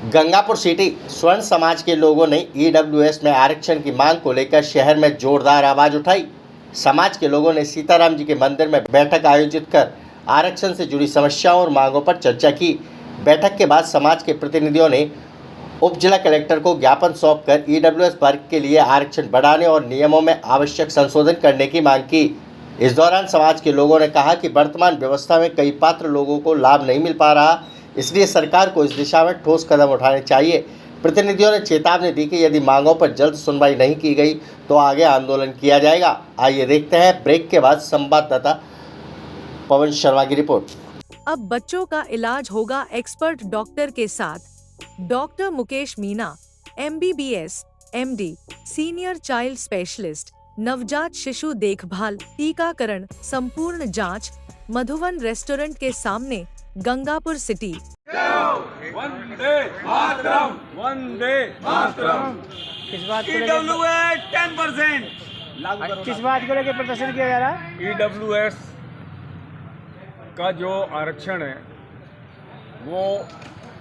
Gangapur city स्वर्ण समाज के लोगों ने ईडब्ल्यूएस में आरक्षण की मांग को लेकर शहर में जोरदार आवाज उठाई। समाज के लोगों ने सीताराम जी के मंदिर में बैठक आयोजित कर आरक्षण से जुड़ी समस्याओं और मांगों पर चर्चा की। बैठक के बाद समाज के प्रतिनिधियों ने उप जिला कलेक्टर को ज्ञापन सौंपकर ईडब्ल्यूएस वर्ग के लिए आरक्षण बढ़ाने और नियमों में आवश्यक संशोधन करने की मांग की। इस दौरान समाज के लोगों ने कहा कि वर्तमान व्यवस्था में कई पात्र लोगों को लाभ नहीं मिल पा रहा, इसलिए सरकार को इस दिशा में ठोस कदम उठाने चाहिए। प्रतिनिधियों ने चेतावनी दी कि यदि मांगों पर जल्द सुनवाई नहीं की गई तो आगे आंदोलन किया जाएगा। आइए देखते हैं ब्रेक के बाद संवाददाता पवन शर्मा की रिपोर्ट। अब बच्चों का इलाज होगा एक्सपर्ट डॉक्टर के साथ। Doctor Mukesh Meena, MBBS, MD, senior child specialist, नवजात शिशु देखभाल, टीकाकरण, संपूर्ण जांच, मधुवन रेस्टोरेंट के सामने, गंगापुर सिटी। वंदे मातरम, वंदे मातरम। किस बात को ईडब्ल्यूएस 10% लागू करो। किस बात को लेकर प्रदर्शन किया जा रहा है? ईडब्ल्यूएस का जो आरक्षण है वो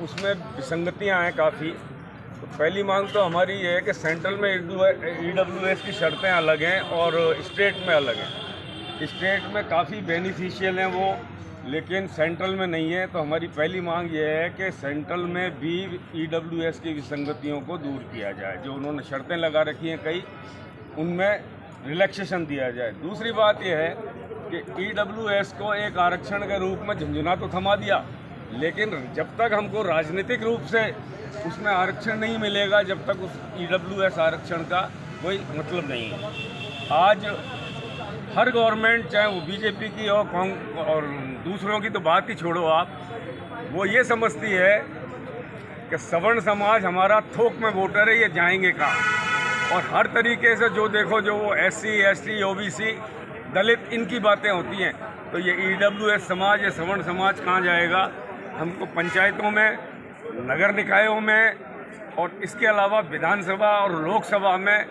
उसमें विसंगतियां हैं काफ़ी। तो पहली मांग तो हमारी ये है कि सेंट्रल में ईडब्ल्यूएस की शर्तें अलग हैं और स्टेट में अलग हैं। स्टेट में काफ़ी बेनिफिशियल हैं वो, लेकिन सेंट्रल में नहीं है। तो हमारी पहली मांग ये है कि सेंट्रल में भी ईडब्ल्यूएस की विसंगतियों को दूर किया जाए। जो उन्होंने शर्तें लगा रखी हैं कई, उनमें रिलैक्सेशन दिया जाए। दूसरी बात यह है कि ईडब्ल्यूएस को एक आरक्षण के रूप में झुंझुना तो थमा दिया, लेकिन जब तक हमको राजनीतिक रूप से उसमें आरक्षण नहीं मिलेगा, जब तक उस ईडब्ल्यूएस आरक्षण का कोई मतलब नहीं है। आज हर गवर्नमेंट, चाहे वो बीजेपी की हो और दूसरों की तो बात ही छोड़ो आप, वो ये समझती है कि सवर्ण समाज हमारा थोक में वोटर है, ये जाएंगे कहाँ। और हर तरीके से जो देखो, जो वो SC, ST, OBC, दलित, इनकी बातें होती हैं। तो ये ईडब्ल्यूएस समाज, ये सवर्ण समाज कहाँ जाएगा? हमको पंचायतों में, नगर निकायों में और इसके अलावा विधानसभा और लोकसभा में,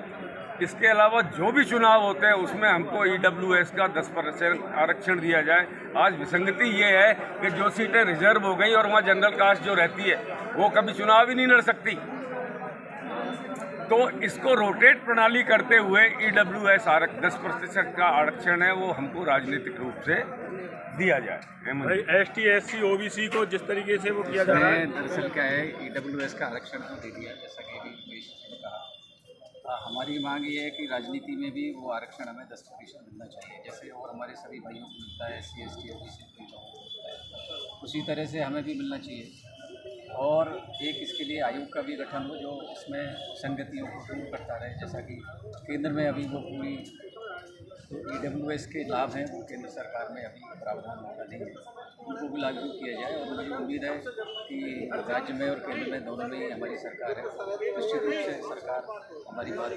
इसके अलावा जो भी चुनाव होते हैं उसमें हमको ईडब्ल्यूएस का 10% आरक्षण दिया जाए। आज विसंगति ये है कि जो सीटें रिजर्व हो गई और वहाँ जनरल कास्ट जो रहती है वो कभी चुनाव ही नहीं लड़ सकती। तो इसको रोटेट प्रणाली करते हुए ईडब्ल्यूएस 10% का आरक्षण है वो हमको राजनीतिक रूप से दिया जाए। ST, SC, OBC को जिस तरीके से वो किया जा रहा है, दरअसल क्या है, ईडब्ल्यूएस का आरक्षण तो दे दिया, जैसा कि मनीष ने कहा। हमारी मांग ये है कि राजनीति में भी वो आरक्षण हमें 10% मिलना चाहिए, जैसे और हमारे सभी भाइयों को मिलता है, SC, ST, OBC के लोगों को मिलता है, उसी तरह से हमें भी मिलना चाहिए। और एक इसके लिए आयोग का भी गठन हो जो इसमें संगतियों को दूर करता रहे, जैसा कि केंद्र में अभी वो पूरी ईडब्ल्यूएस के लाभ हैं वो केंद्र सरकार में अभी प्रावधान होता नहीं है, उनको भी लागू किया जाए। और मुझे उम्मीद है कि राज्य में और केंद्र में दोनों में ही हमारी सरकार है, निश्चित रूप से सरकार हमारी बात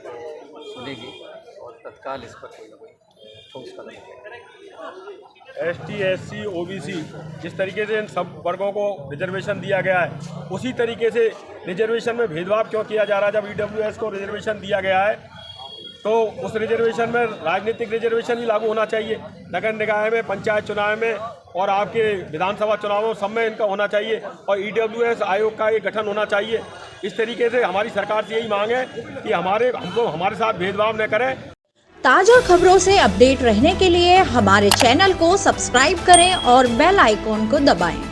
सुनेगी और तत्काल इस पर कोई ना कोई ठोस कदम उठाएगी। ST, SC, OBC जिस तरीके से इन सब वर्गों को रिजर्वेशन दिया गया है, उसी तरीके से रिजर्वेशन में भेदभाव क्यों किया जा रहा है? जब ईडब्ल्यूएस को रिजर्वेशन दिया गया है तो उस रिजर्वेशन में राजनीतिक रिजर्वेशन ही लागू होना चाहिए। नगर निकाय में, पंचायत चुनाव में और आपके विधानसभा चुनावों सब में इनका होना चाहिए और ईडब्ल्यूएस आयोग का ये गठन होना चाहिए। इस तरीके से हमारी सरकार से यही मांग है कि हमको हमारे साथ भेदभाव न करें। ताज़ा खबरों से अपडेट रहने के लिए हमारे चैनल को सब्सक्राइब करें और बेल आइकॉन को दबाएं।